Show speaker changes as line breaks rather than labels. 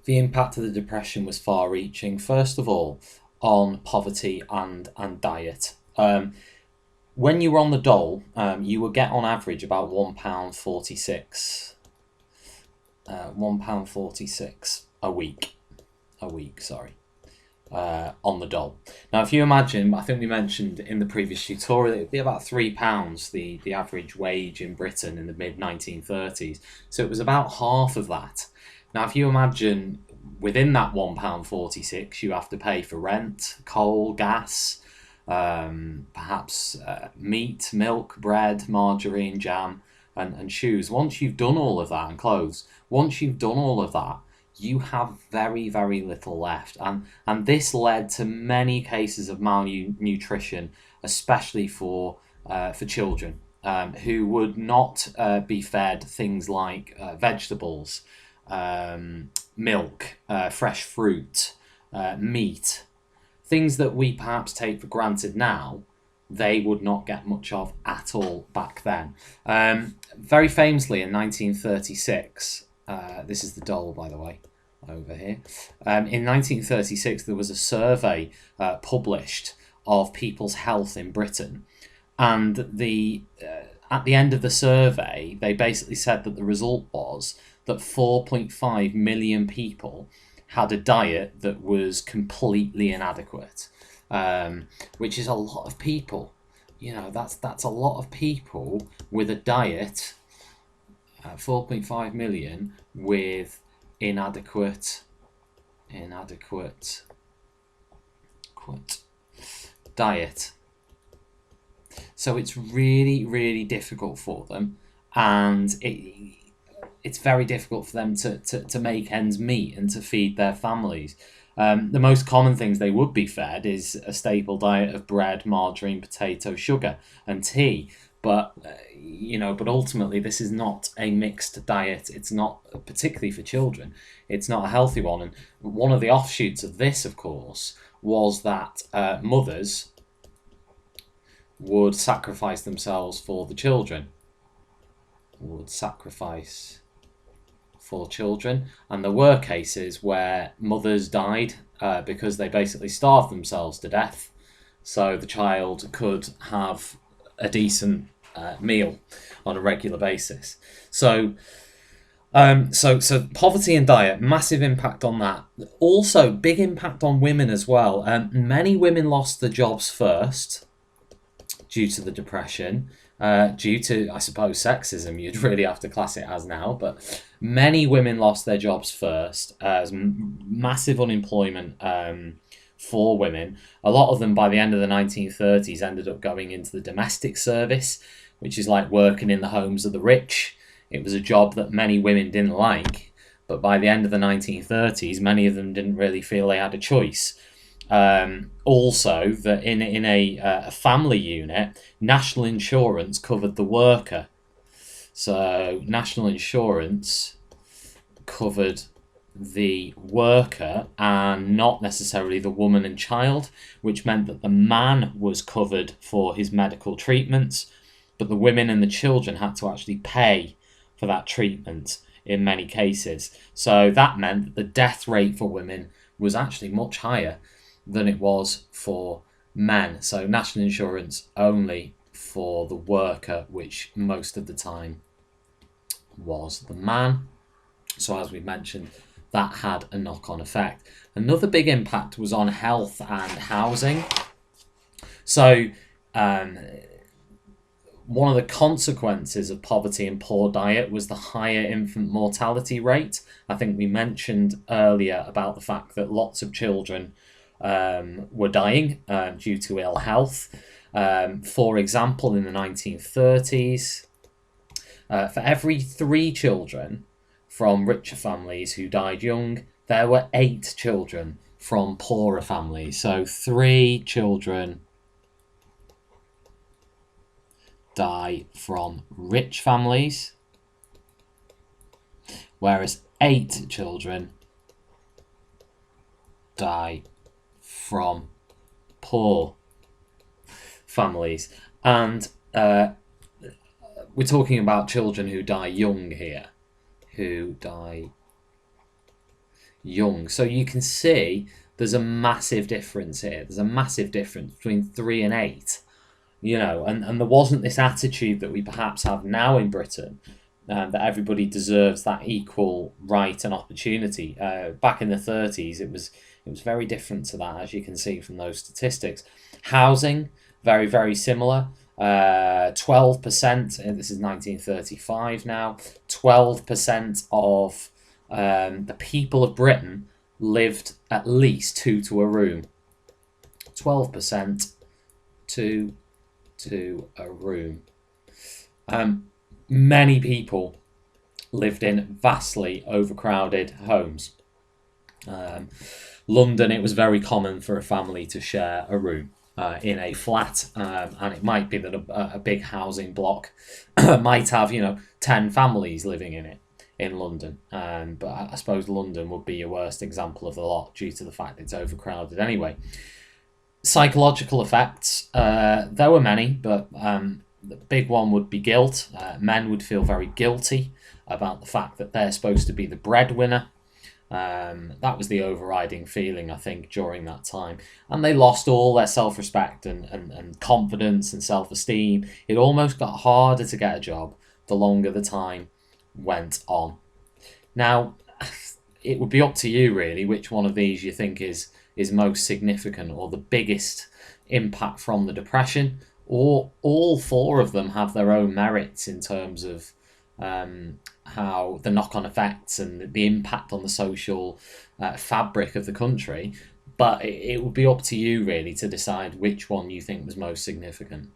The impact of the Depression was far-reaching. First of all, on poverty and diet. When you were on the dole, you would get on average about £1.46. £1.46 a week. Sorry. On the dole. Now, if you imagine, I think we mentioned in the previous tutorial, it would be about £3, the average wage in Britain in the mid 1930s. So it was about half of that. Now, if you imagine within that £1.46, you have to pay for rent, coal, gas, perhaps meat, milk, bread, margarine, jam, and shoes. Once you've done all of that, and clothes, once you've done all of that, you have very, very little left. And this led to many cases of malnutrition, especially for children who would not be fed things like vegetables, milk, fresh fruit, meat, things that we perhaps take for granted now. They would not get much of at all back then. Very famously in 1936, this is the dole, by the way, over here. In 1936, there was a survey published of people's health in Britain, and at the end of the survey, they basically said that the result was that 4.5 million people had a diet that was completely inadequate, which is a lot of people. You know, that's a lot of people with a diet. 4.5 million with inadequate diet. So it's really, really difficult for them, and it's very difficult for them to make ends meet and to feed their families. The most common things they would be fed is a staple diet of bread, margarine, potato, sugar, and tea. But but ultimately, this is not a mixed diet. It's not, particularly for children, it's not a healthy one. And one of the offshoots of this, of course, was that mothers would sacrifice themselves for the children. And there were cases where mothers died because they basically starved themselves to death, so the child could have a decent meal on a regular basis. So poverty and diet, massive impact on that. Also, big impact on women as well. Many women lost their jobs first due to the Depression, due to, I suppose, sexism. You'd really have to class it as now, but many women lost their jobs first. Massive unemployment for women. A lot of them, by the end of the 1930s, ended up going into the domestic service, which is like working in the homes of the rich. It was a job that many women didn't like, but by the end of the 1930s, many of them didn't really feel they had a choice. Also, that in a family unit, national insurance covered the worker. So national insurance covered the worker and not necessarily the woman and child, which meant that the man was covered for his medical treatments, but the women and the children had to actually pay for that treatment in many cases. So that meant that the death rate for women was actually much higher than it was for men. So national insurance only for the worker, which most of the time was the man. So as we mentioned, that had a knock-on effect. Another big impact was on health and housing. So one of the consequences of poverty and poor diet was the higher infant mortality rate. I think we mentioned earlier about the fact that lots of children were dying due to ill health. For example, in the 1930s, for every 3 children from richer families who died young, there were 8 children from poorer families. So 3 children die from rich families, whereas 8 children die from poor families. And we're talking about children who die young here, who die young. So you can see there's a massive difference here. There's a massive difference between 3 and 8. And there wasn't this attitude that we perhaps have now in Britain, that everybody deserves that equal right and opportunity. Back in the 30s, it was very different to that, as you can see from those statistics. Housing, very, very similar. 12%, this is 1935 now, 12% of the people of Britain lived at least two to a room. 12% two to a room. Many people lived in vastly overcrowded homes. London, it was very common for a family to share a room in a flat, and it might be that a big housing block might have 10 families living in it in London, but I suppose London would be your worst example of the lot due to the fact it's overcrowded anyway. Psychological effects, there were many, but the big one would be guilt. Men would feel very guilty about the fact that they're supposed to be the breadwinner. That was the overriding feeling, I think, during that time. And they lost all their self-respect and confidence and self-esteem. It almost got harder to get a job the longer the time went on. Now, it would be up to you, really, which one of these you think is most significant or the biggest impact from the Depression, or all four of them have their own merits in terms of how the knock-on effects and the impact on the social fabric of the country. But it would be up to you, really, to decide which one you think was most significant.